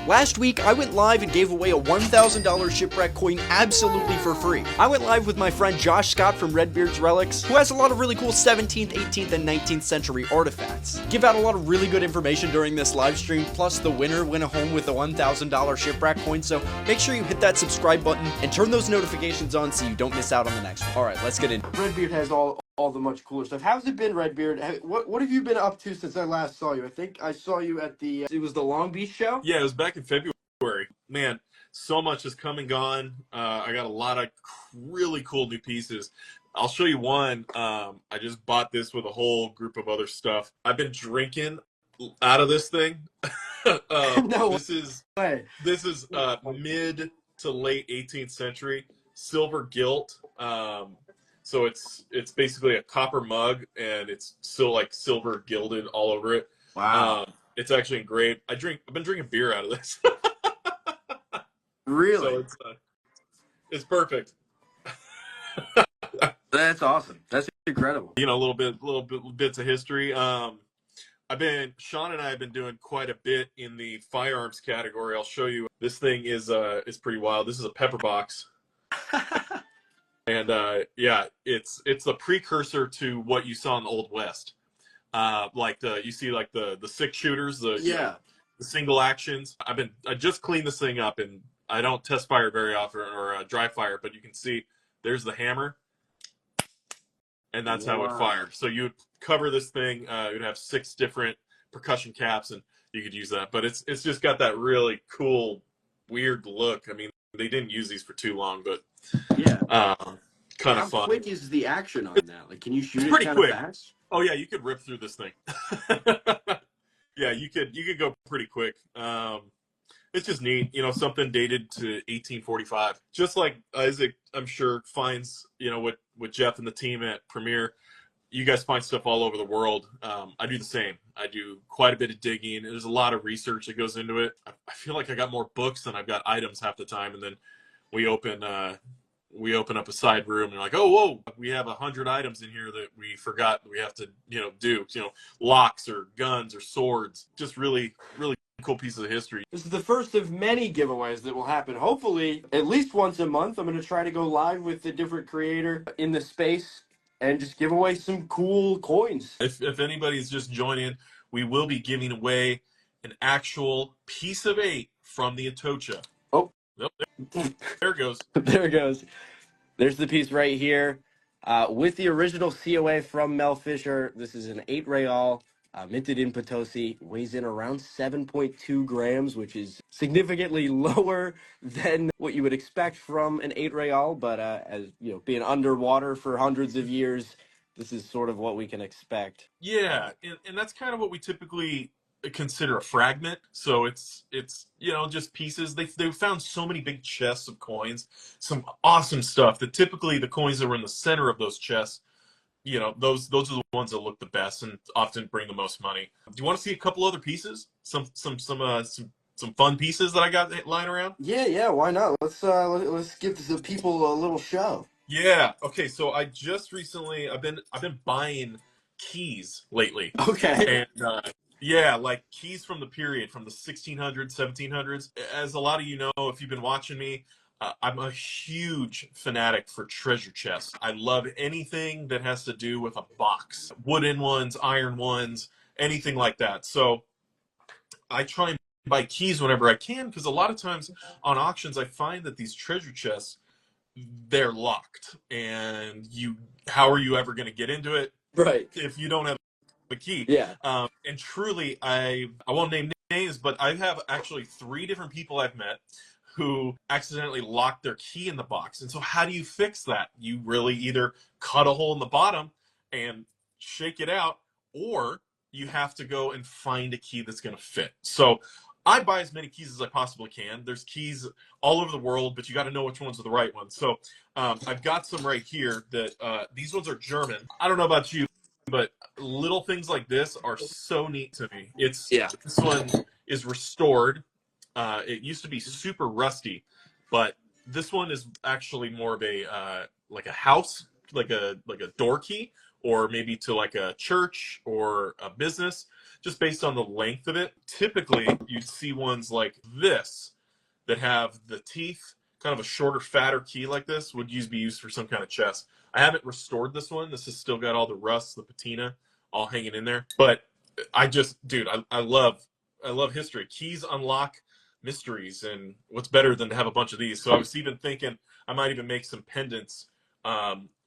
Last week, I went live and gave away a $1,000 Shipwreck coin absolutely for free. I went live with my friend Josh Scott from Redbeard's Relics, who has a lot of really cool 17th, 18th, and 19th century artifacts. Give out a lot of really good information during this live stream, plus the winner went home with a $1,000 Shipwreck coin, so make sure you hit that subscribe button and turn those notifications on so you don't miss out on the next one. Alright, let's get in. Redbeard has all the much cooler stuff. How's it been, Redbeard? What have you been up to since I last saw you? I think I saw you at it was the Long Beach show? Yeah, it was back in February. Man, so much has come and gone. I got a lot of really cool new pieces. I'll show you one. I just bought this with a whole group of other stuff. I've been drinking out of this thing. No This is mid to late 18th century Silver-Gilt. So it's basically a copper mug, and it's still like silver gilded all over it. Wow. It's actually engraved. I've been drinking beer out of this. Really? So it's perfect. That's awesome. That's incredible. You know, little bits of history. Sean and I have been doing quite a bit in the firearms category. I'll show you. This thing is pretty wild. This is a Pepperbox. And yeah, it's the precursor to what you saw in the Old West. You see the 6-shooters, the single actions. I just cleaned this thing up, and I don't test fire very often or dry fire, but you can see there's the hammer, and that's how it fired. So you would cover this thing. You'd have 6 different percussion caps, and you could use that. But it's just got that really cool, weird look. I mean, they didn't use these for too long, but yeah, kind of fun. How quick is the action on that? Like, can you shoot it pretty kind quick. of fast? Oh yeah, you could rip through this thing. Yeah, you could go pretty quick. It's just neat, you know, something dated to 1845. Just like Isaac, I'm sure, finds, you know, with Jeff and the team at Premier, you guys find stuff all over the world. I do the same. I do quite a bit of digging. There's a lot of research that goes into it. I feel like I got more books than I've got items half the time, and then we open up a side room and like, oh, whoa, we have 100 items in here that we forgot we have to, do, locks or guns or swords. Just really, really cool pieces of history. This is the first of many giveaways that will happen. Hopefully, at least once a month, I'm going to try to go live with a different creator in the space and just give away some cool coins. If anybody's just joining, we will be giving away an actual piece of 8 from the Atocha. Oh. Nope, there it goes. There it goes. There's the piece right here. With the original COA from Mel Fisher. This is an 8 real, minted in Potosi. Weighs in around 7.2 grams, which is significantly lower than what you would expect from an 8 real. But as you know, being underwater for hundreds of years, this is sort of what we can expect. Yeah, and that's kind of what we typically consider a fragment. So it's just pieces. They've found so many big chests of coins, some awesome stuff that typically the coins that were in the center of those chests, those are the ones that look the best and often bring the most money. Do you want to see a couple other pieces? Some fun pieces that I got lying around? Yeah, why not? Let's give the people a little show. Yeah. Okay, so I just recently I've been buying keys lately. Okay. And yeah, like keys from the period, from the 1600s, 1700s. As a lot of you know, if you've been watching me, I'm a huge fanatic for treasure chests. I love anything that has to do with a box. Wooden ones, iron ones, anything like that. So I try and buy keys whenever I can, because a lot of times on auctions, I find that these treasure chests, they're locked. And how are you ever going to get into it? Right. If you don't have a key. Yeah. And truly, I won't name names, but I have actually 3 different people I've met who accidentally locked their key in the box. And so how do you fix that? You really either cut a hole in the bottom and shake it out, or you have to go and find a key that's going to fit. So I buy as many keys as I possibly can. There's keys all over the world, but you got to know which ones are the right ones. So I've got some right here that these ones are German. I don't know about you, but little things like this are so neat to me. This one is restored. It used to be super rusty, but this one is actually more of a like a house, like a door key, or maybe to like a church or a business, just based on the length of it. Typically, you'd see ones like this that have the teeth, kind of a shorter, fatter key like this, would be used for some kind of chest. I haven't restored this one. This has still got all the rust, the patina, all hanging in there. But I just, dude, I love history. Keys unlock mysteries, and what's better than to have a bunch of these? So I was even thinking I might even make some pendants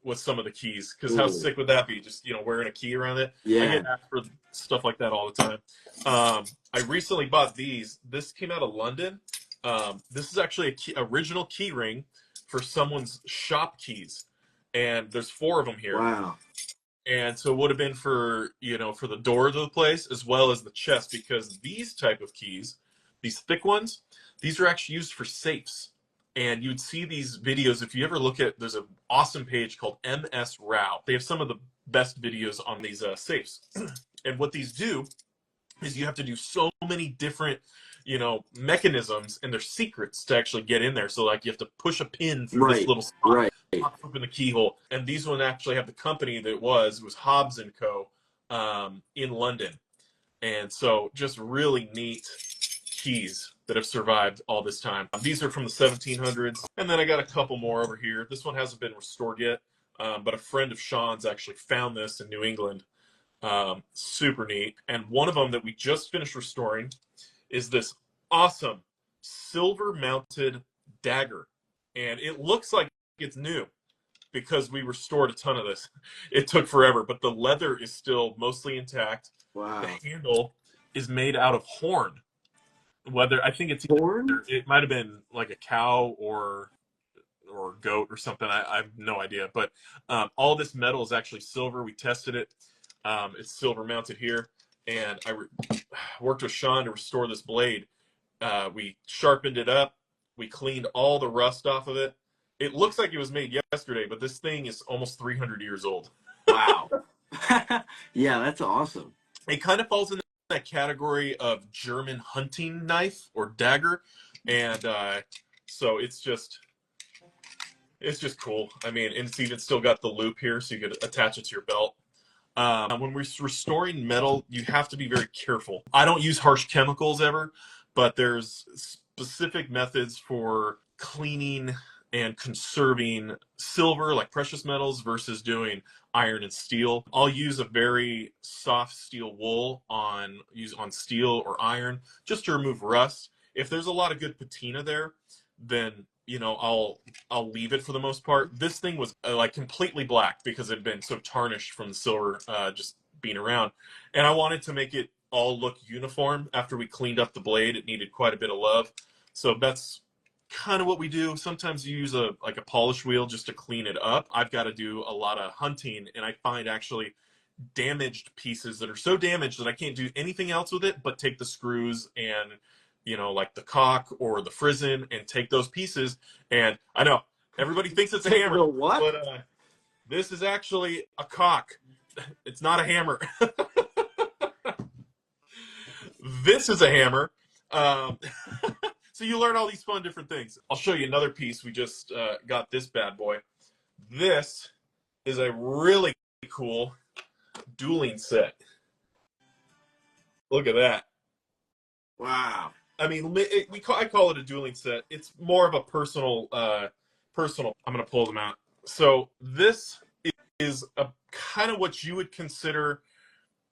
with some of the keys, because how sick would that be? Just, you know, wearing a key around it. Yeah. I get asked for stuff like that all the time. I recently bought these. This came out of London. This is actually a original key ring for someone's shop keys, and there's 4 of them here. Wow. And so it would have been for, you know, for the door of the place as well as the chest, because these type of keys, these thick ones, these are actually used for safes. And you'd see these videos if you ever look at, there's an awesome page called MS Row. They have some of the best videos on these safes. And what these do is you have to do so many different, you know, mechanisms, and there's secrets to actually get in there. So like you have to push a pin through this little spot, pop open the keyhole. And these one actually have the company that it was Hobbs and Co. In London. And so just really neat keys that have survived all this time. These are from the 1700s. And then I got a couple more over here. This one hasn't been restored yet, but a friend of Sean's actually found this in New England. Super neat. And one of them that we just finished restoring is this awesome silver mounted dagger. And it looks like it's new because we restored a ton of this. It took forever, but the leather is still mostly intact. Wow. The handle is made out of horn. Whether I think it's horn, it might have been like a cow or goat or something. I have no idea. But all this metal is actually silver. We tested it. It's silver mounted here, and I worked with Sean to restore this blade. We sharpened it up. We cleaned all the rust off of it. It looks like it was made yesterday, but this thing is almost 300 years old. Wow. Yeah, that's awesome. It kind of falls in that category of German hunting knife or dagger, and so it's just cool. I mean, and it's even still got the loop here, so you could attach it to your belt. When we're restoring metal, you have to be very careful. I don't use harsh chemicals ever, but there's specific methods for cleaning and conserving silver, like precious metals, versus doing iron and steel. I'll use a very soft steel wool on steel or iron just to remove rust. If there's a lot of good patina there, then, you know, I'll leave it for the most part. This thing was like completely black because it had been so tarnished from the silver just being around. And I wanted to make it all look uniform. After we cleaned up the blade, it needed quite a bit of love. So that's kind of what we do. Sometimes you use a polish wheel just to clean it up. I've got to do a lot of hunting, and I find actually damaged pieces that are so damaged that I can't do anything else with it but take the screws and, you know, like the cock or the frizzen, and take those pieces. And I know everybody thinks it's a hammer, what? But this is actually a cock. It's not a hammer. This is a hammer. So you learn all these fun different things. I'll show you another piece. We just got this bad boy. This is a really cool dueling set. Look at that. Wow. I mean, I call it a dueling set. It's more of a personal. I'm going to pull them out. So this is a kind of what you would consider,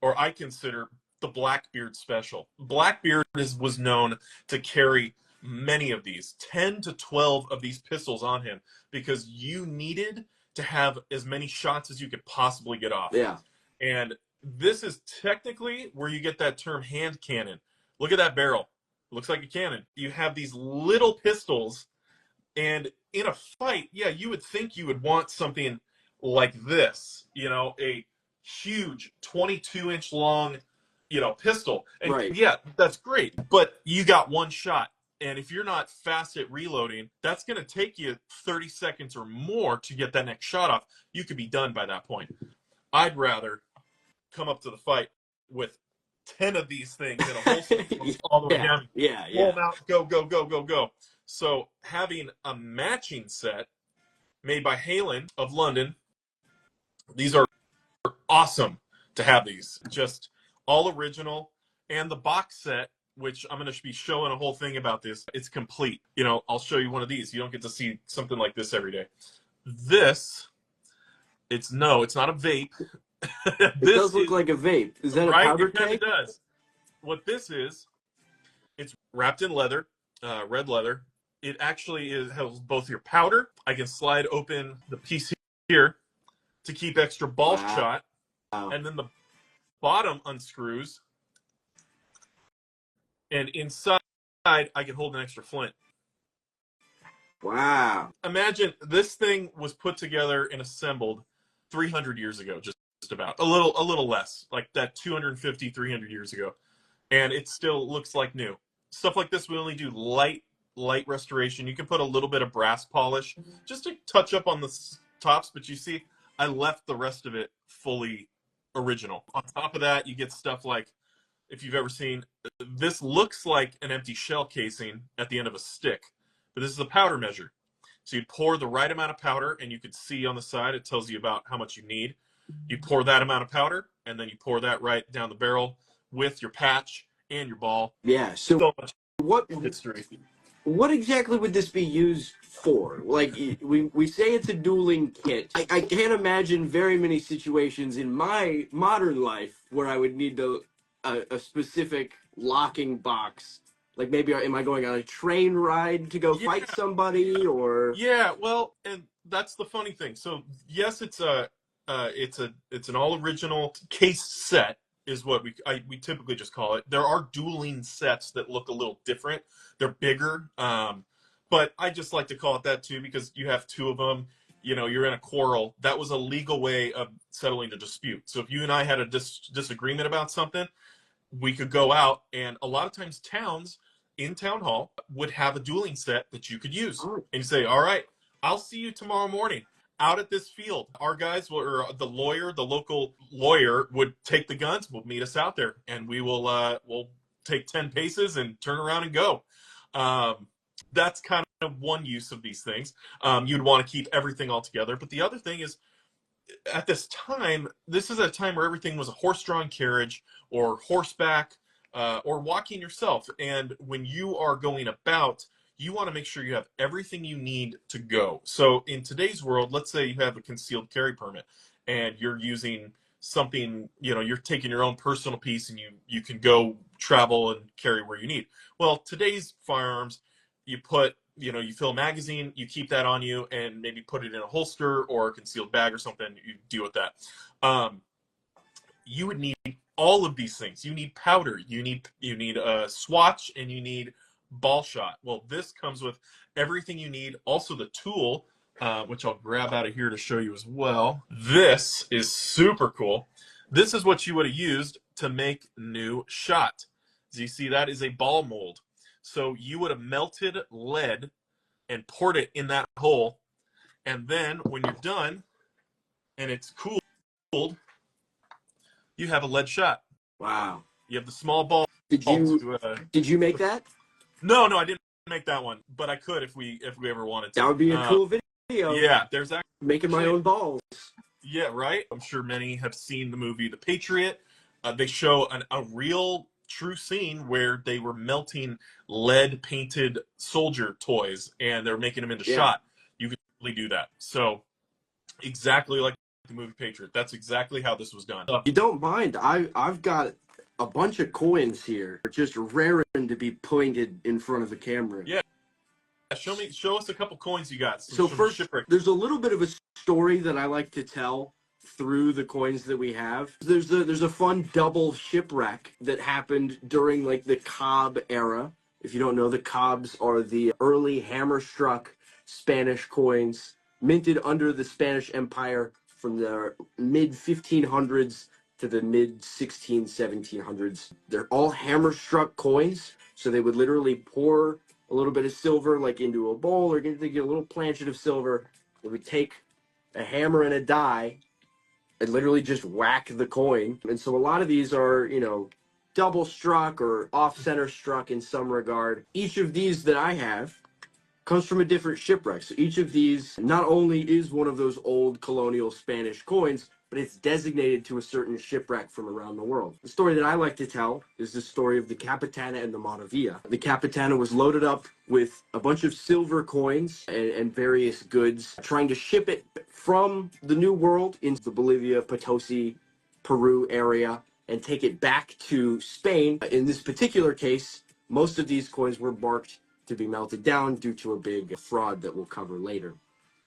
or I consider, the Blackbeard special. Blackbeard was known to carry many of these, 10 to 12 of these pistols on him, because you needed to have as many shots as you could possibly get off. Yeah. And this is technically where you get that term hand cannon. Look at that barrel. It looks like a cannon. You have these little pistols, and in a fight, yeah, you would think you would want something like this, you know, a huge 22-inch long, you know, pistol. And right. Yeah, that's great, but you got one shot. And if you're not fast at reloading, that's going to take you 30 seconds or more to get that next shot off. You could be done by that point. I'd rather come up to the fight with 10 of these things in a holster all the way down. Yeah. Pull them out, go, go, go, go, go. So having a matching set made by Halen of London, these are awesome to have these. Just all original. And the box set, which I'm going to be showing a whole thing about this, it's complete. You know, I'll show you one of these. You don't get to see something like this every day. This, it's not a vape. It does look like a vape. Is that right? a powder It kind keg? of does. What this is, it's wrapped in leather, red leather. It actually has both your powder. I can slide open the piece here to keep extra ball shot. And then the bottom unscrews. And inside, I can hold an extra flint. Wow. Imagine this thing was put together and assembled 300 years ago, just about. A little less, like that 250, 300 years ago. And it still looks like new. Stuff like this, we only do light restoration. You can put a little bit of brass polish just to touch up on the tops, but you see, I left the rest of it fully original. On top of that, you get stuff like, if you've ever seen, this looks like an empty shell casing at the end of a stick, but this is a powder measure. So you pour the right amount of powder, and you can see on the side, it tells you about how much you need. You pour that amount of powder, and then you pour that right down the barrel with your patch and your ball. Yeah, so much what history. What exactly would this be used for? Like, we say it's a dueling kit. I can't imagine very many situations in my modern life where I would need a specific locking box. Like, maybe am I going on a train ride to go fight somebody, or? Yeah, well, and that's the funny thing. So yes, it's an all original case set is what we typically just call it. There are dueling sets that look a little different. They're bigger, but I just like to call it that too because you have two of them. You know, you're in a quarrel. That was a legal way of settling the dispute. So if you and I had a disagreement about something, we could go out, and a lot of times towns in town hall would have a dueling set that you could use. And you say, all right, I'll see you tomorrow morning out at this field. Our guys, or the local lawyer would take the guns. We'll meet us out there, and we'll take 10 paces and turn around and go. That's kind of one use of these things. You'd want to keep everything all together. But the other thing is, at this time, this is a time where everything was a horse-drawn carriage or horseback or walking yourself. And when you are going about, you want to make sure you have everything you need to go. So in today's world, let's say you have a concealed carry permit and you're using something, you know, you're taking your own personal piece and you can go travel and carry where you need. Well, today's firearms, you fill a magazine, you keep that on you, and maybe put it in a holster or a concealed bag or something. You deal with that. You would need all of these things. You need powder, you need a swatch, and you need ball shot. Well, this comes with everything you need. Also, the tool, which I'll grab out of here to show you as well. This is super cool. This is what you would have used to make new shot. As you see, that is a ball mold. So you would have melted lead and poured it in that hole. And then when you're done and it's cooled, you have a lead shot. Wow. You have the small ball. Did you make that? No, I didn't make that one, but I could if we ever wanted to. That would be a cool video. Yeah, there's actually making my own balls. Yeah, right. I'm sure many have seen the movie The Patriot. They show a real true scene where they were melting lead painted soldier toys and they're making them into shot. You could really do that. So exactly like the movie Patriot. That's exactly how this was done. You don't mind. I've got a bunch of coins here, just raring to be pointed in front of the camera. Yeah. Show us a couple coins you got. So first, there's a little bit of a story that I like to tell through the coins that we have. There's a fun double shipwreck that happened during like the Cobb era. If you don't know, the Cobbs are the early hammer-struck Spanish coins minted under the Spanish Empire from the mid-1500s to the mid-1700s. They're all hammer-struck coins, so they would literally pour a little bit of silver like into a bowl or get a little planchet of silver. They would take a hammer and a die and literally just whack the coin. And so a lot of these are, double struck or off-center struck in some regard. Each of these that I have comes from a different shipwreck. So each of these not only is one of those old colonial Spanish coins, but it's designated to a certain shipwreck from around the world. The story that I like to tell is the story of the Capitana and the Maravillas. The Capitana was loaded up with a bunch of silver coins and various goods, trying to ship it from the New World into the Bolivia, Potosi, Peru area and take it back to Spain. In this particular case, most of these coins were marked to be melted down due to a big fraud that we'll cover later.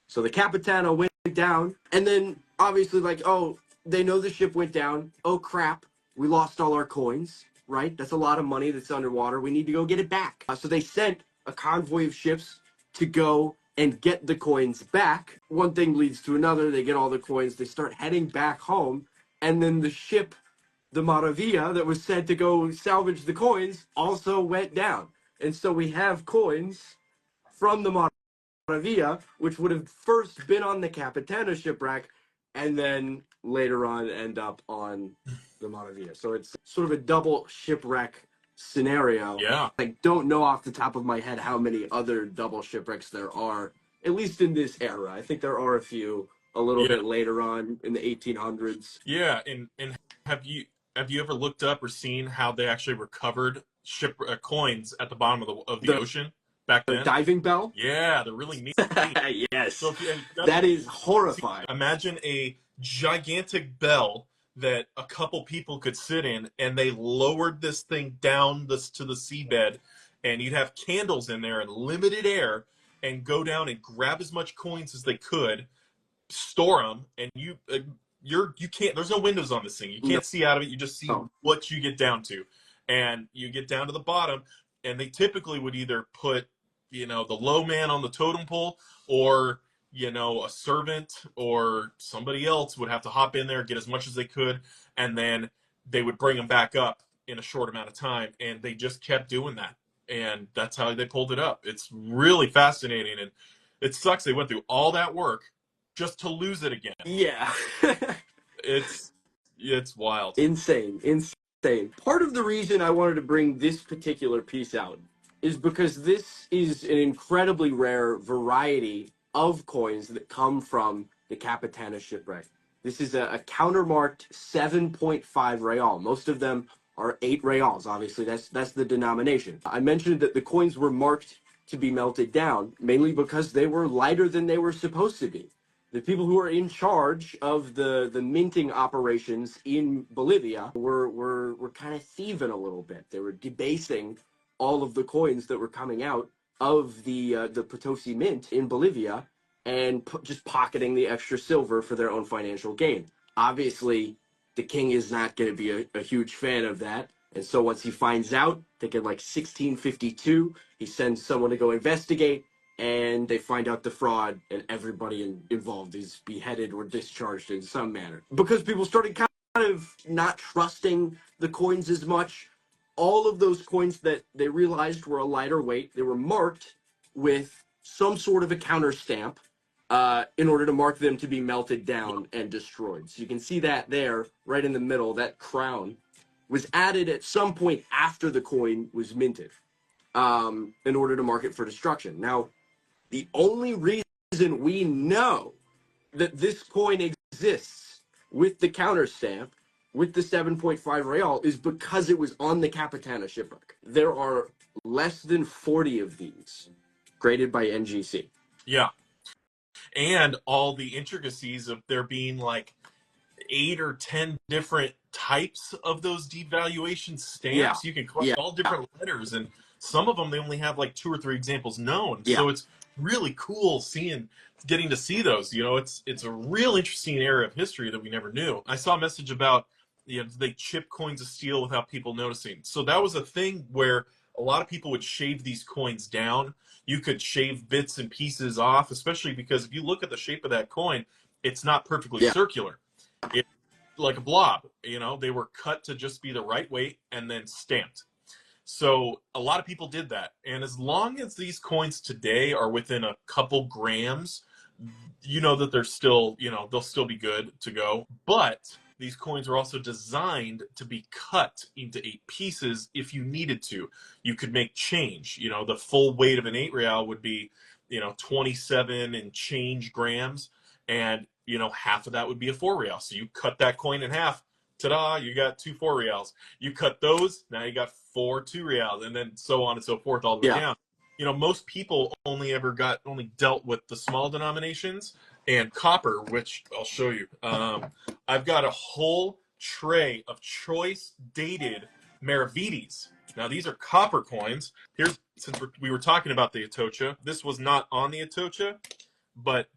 So the Capitana went down, and then obviously, like, oh, they know the ship went down. Oh, crap, we lost all our coins, right? That's a lot of money that's underwater. We need to go get it back. So they sent a convoy of ships to go and get the coins back. One thing leads to another. They get all the coins. They start heading back home, and then the ship, the Maravilla, that was sent to go salvage the coins, also went down. And so we have coins from the Maravilla, which would have first been on the Capitana shipwreck, and then later on end up on the Maravilla. So it's sort of a double shipwreck scenario. Yeah. I don't know off the top of my head how many other double shipwrecks there are, at least in this era. I think there are a few a little bit later on in the 1800s. Yeah, and have you ever looked up or seen how they actually recovered ship coins at the bottom of the ocean back then? The diving bell? Yeah, they're really neat. Yes. So that is horrifying. Imagine a gigantic bell that a couple people could sit in, and they lowered this thing down to the seabed, and you'd have candles in there and limited air, and go down and grab as much coins as they could, store them, and you can't. There's no windows on this thing. You can't see out of it. You just see what you get down to, and you get down to the bottom, and they typically would either put the low man on the totem pole, or a servant or somebody else would have to hop in there, get as much as they could, and then they would bring them back up in a short amount of time. And they just kept doing that. And that's how they pulled it up. It's really fascinating. And it sucks they went through all that work just to lose it again. Yeah. It's wild. Insane. Part of the reason I wanted to bring this particular piece out is because this is an incredibly rare variety of coins that come from the Capitana shipwreck. This is a countermarked 7.5 real. Most of them are 8 reals. Obviously, that's the denomination. I mentioned that the coins were marked to be melted down, mainly because they were lighter than they were supposed to be. The people who are in charge of the minting operations in Bolivia were kind of thieving a little bit. They were debasing all of the coins that were coming out of the Potosi Mint in Bolivia, and just pocketing the extra silver for their own financial gain. Obviously, the king is not going to be a huge fan of that, and so once he finds out, I think in like 1652, he sends someone to go investigate, and they find out the fraud, and everybody involved is beheaded or discharged in some manner. Because people started kind of not trusting the coins as much, all of those coins that they realized were a lighter weight, they were marked with some sort of a counter stamp in order to mark them to be melted down and destroyed. So you can see that there, right in the middle, that crown was added at some point after the coin was minted in order to mark it for destruction. Now, the only reason we know that this coin exists with the counter stamp, with the 7.5 real, is because it was on the Capitana shipwreck. There are less than 40 of these graded by NGC. Yeah. And all the intricacies of there being like 8 or 10 different types of those devaluation stamps. You can collect all different letters, and some of them they only have like 2 or 3 examples known. So it's really cool getting to see those. It's a real interesting area of history that we never knew. I saw a message about they chip coins of steel without people noticing. So that was a thing where a lot of people would shave these coins down. You could shave bits and pieces off, especially because if you look at the shape of that coin, it's not perfectly circular. It's like a blob. They were cut to just be the right weight and then stamped. So a lot of people did that. And as long as these coins today are within a couple grams, that they're still, they'll still be good to go. But these coins are also designed to be cut into 8 pieces if you needed to. You could make change. The full weight of an 8 real would be, 27 and change grams. And, you know, half of that would be a 4 real. So you cut that coin in half, ta-da, you got 2 4 reals. You cut those, now you got 4 2 reals, and then so on and so forth all the way down. You know, most people only dealt with the small denominations and copper, which I'll show you. I've got a whole tray of choice dated Maravedís. Now these are copper coins. Here's, since we were talking about the Atocha, this was not on the Atocha, but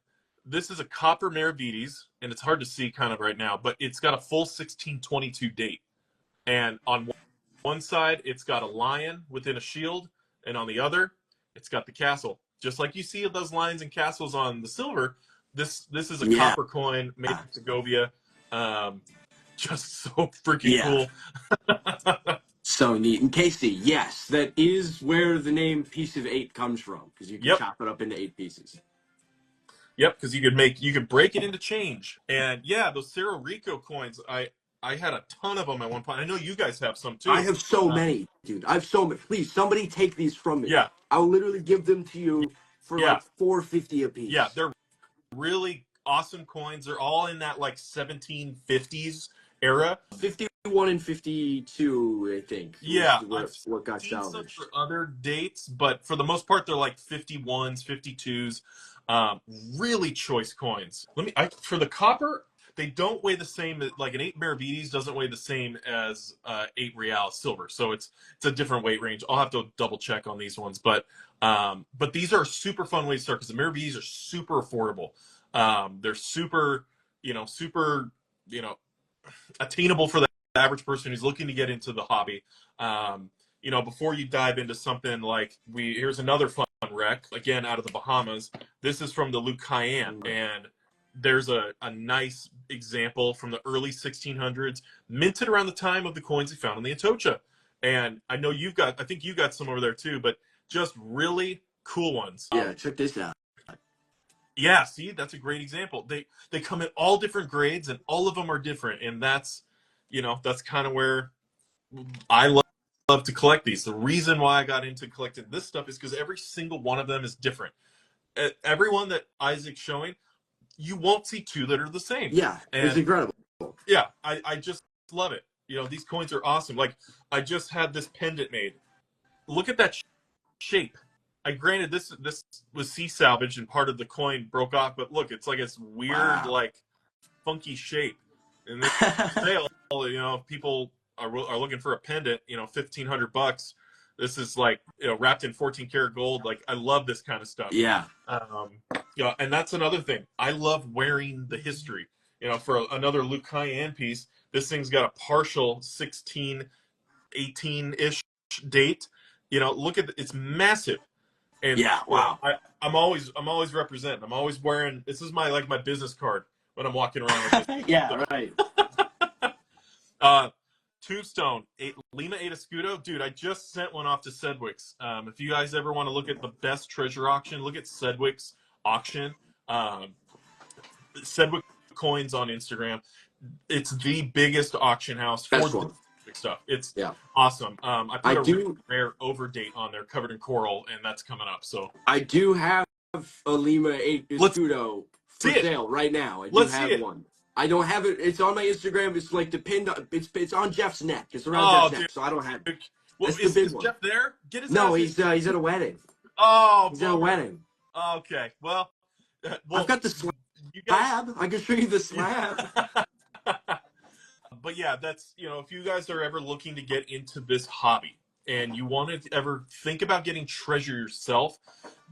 this is a copper Maravedís, and it's hard to see kind of right now, but it's got a full 1622 date. And on one side, it's got a lion within a shield, and on the other, it's got the castle. Just like you see those lions and castles on the silver, this is a copper coin made in Segovia. Just so freaking cool. So neat. And Casey, yes, that is where the name Piece of 8 comes from, because you can chop it up into 8 pieces. Yep, because you could break it into change. And yeah, those Cerro Rico coins, I had a ton of them at one point. I know you guys have some too. I have so many, dude. I have so many. Please, somebody take these from me. Yeah. I'll literally give them to you for like $4.50 a piece. Yeah, they're really awesome coins. They're all in that like 1750s era. 51 and 52, I think. Yeah, what got seen some salvaged. for other dates, but for the most part, they're like 51s, 52s. Really choice coins. For the copper, they don't weigh the same. Like an 8 Maravedís doesn't weigh the same as 8 real silver, so it's a different weight range. I'll have to double check on these ones, but these are a super fun way to start because the Maravedís are super affordable. They're super attainable for the average person who's looking to get into the hobby. You know, before you dive into something like here's another fun wreck, again out of the Bahamas. This is from the Lucayan, and there's a nice example from the early 1600s, minted around the time of the coins we found in the Atocha. And I know I think you got some over there too, but just really cool ones. Yeah, check this out. Yeah, see, that's a great example. They come in all different grades, and all of them are different, and that's kind of where I love to collect these. The reason why I got into collecting this stuff is because every single one of them is different. Every one that Isaac's showing, you won't see 2 that are the same. Yeah, it's incredible. Yeah, I just love it. You know, these coins are awesome. Like, I just had this pendant made. Look at that shape. Granted, this was sea salvaged and part of the coin broke off, but look, it's like this weird, like, funky shape. And this sale, you know, if people are looking for a pendant, you know, $1,500. This is like, you know, wrapped in 14 karat gold. Like, I love this kind of stuff. Yeah. Yeah, and that's another thing. I love wearing the history. You know, for another Lucayan piece, this thing's got a partial 1618-ish date. You know, look at it's massive. And yeah, wow. I'm always representing. I'm always wearing. This is my business card when I'm walking around with this. Yeah, right. Tombstone, Lima 8 Escudo. Dude, I just sent one off to Sedwick's. If you guys ever want to look at the best treasure auction, look at Sedwick's auction. Sedwick Coins on Instagram. It's the biggest auction house for stuff. It's awesome. I put a rare overdate on there covered in coral, and that's coming up. So I do have a Lima 8 Escudo for sale right now. I do have one. I don't have it. It's on my Instagram. It's like the pinned. It's on Jeff's neck. It's around Jeff's neck, so I don't have it. Well, is Jeff there? Get his he's at a wedding. Oh, he's at a wedding. Okay, well, I've got the slab. I can show you the slab. But yeah, that's, you know, if you guys are ever looking to get into this hobby and you want to ever think about getting treasure yourself,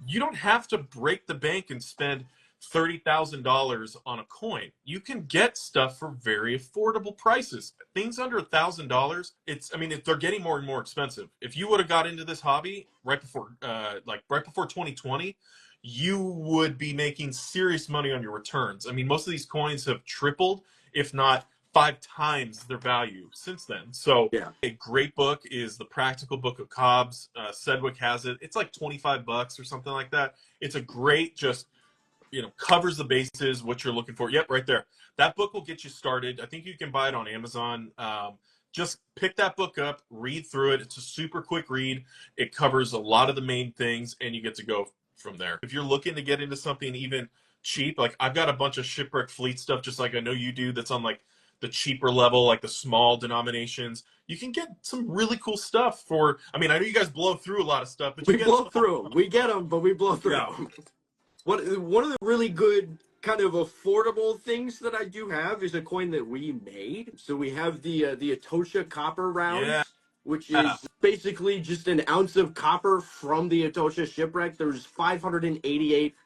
you don't have to break the bank and spend $30,000 on a coin. You can get stuff for very affordable prices. Things under $1,000, they're getting more and more expensive. If you would have got into this hobby right before 2020, you would be making serious money on your returns. I mean, most of these coins have tripled, if not 5 times their value since then. So a great book is the Practical Book of Cobbs. Sedwick has it. It's like $25 or something like that. It's a great, just, you know, covers the bases, what you're looking for. Yep, right there. That book will get you started. I think you can buy it on Amazon. Just pick that book up, read through it. It's a super quick read. It covers a lot of the main things, and you get to go from there. If you're looking to get into something even cheap. Like I've got a bunch of Shipwreck fleet stuff, just like I know you do. That's on like the cheaper level, like the small denominations. You can get some really cool stuff for. I mean, I know you guys blow through a lot of stuff, but We you get blow through 'em. We get them, but we blow through Yeah. 'em. One of the really good kind of affordable things that I do have is a coin that we made. So we have the Atocha copper rounds, Yeah. which is basically just an ounce of copper from the Atocha shipwreck. There's 588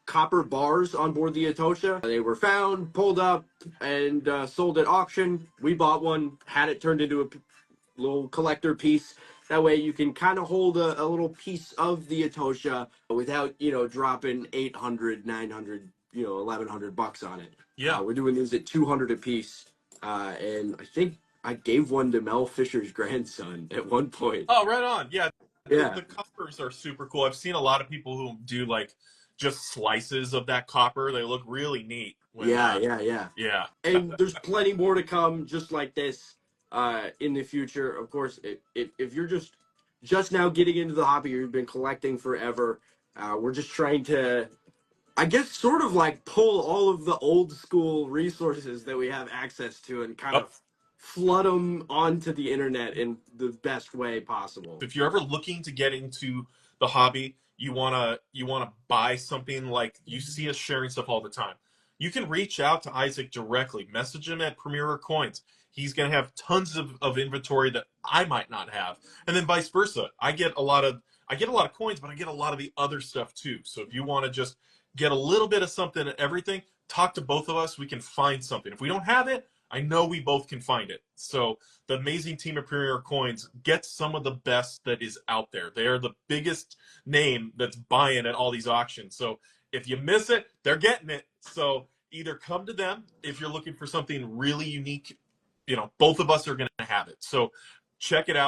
copper bars on board the Atocha. They were found, pulled up, and sold at auction. We bought one, had it turned into a little collector piece. That way you can kind of hold a little piece of the Atocha without, dropping 800, 900, $1,100 on it. Yeah. We're doing these at 200 a piece. And I think I gave one to Mel Fisher's grandson at one point. Oh, right on. Yeah. Yeah. The coppers are super cool. I've seen a lot of people who do like just slices of that copper. They look really neat. Yeah. And there's plenty more to come just like this in the future. Of course, if you're just now getting into the hobby, you've been collecting forever, we're just trying to, I guess, sort of like pull all of the old school resources that we have access to and kind of flood them onto the internet in the best way possible. If you're ever looking to get into the hobby, you wanna buy something, like you see us sharing stuff all the time. You can reach out to Isaac directly, message him at Premier Coins. He's gonna have tons of inventory that I might not have, and then vice versa. I get a lot of coins, but I get a lot of the other stuff too. So if you want to just get a little bit of something and everything, talk to both of us. We can find something. If we don't have it, I know we both can find it. So the amazing team of Premier Coins gets some of the best that is out there. They are the biggest name that's buying at all these auctions. So if you miss it, they're getting it. So either come to them if you're looking for something really unique. Both of us are going to have it. So check it out.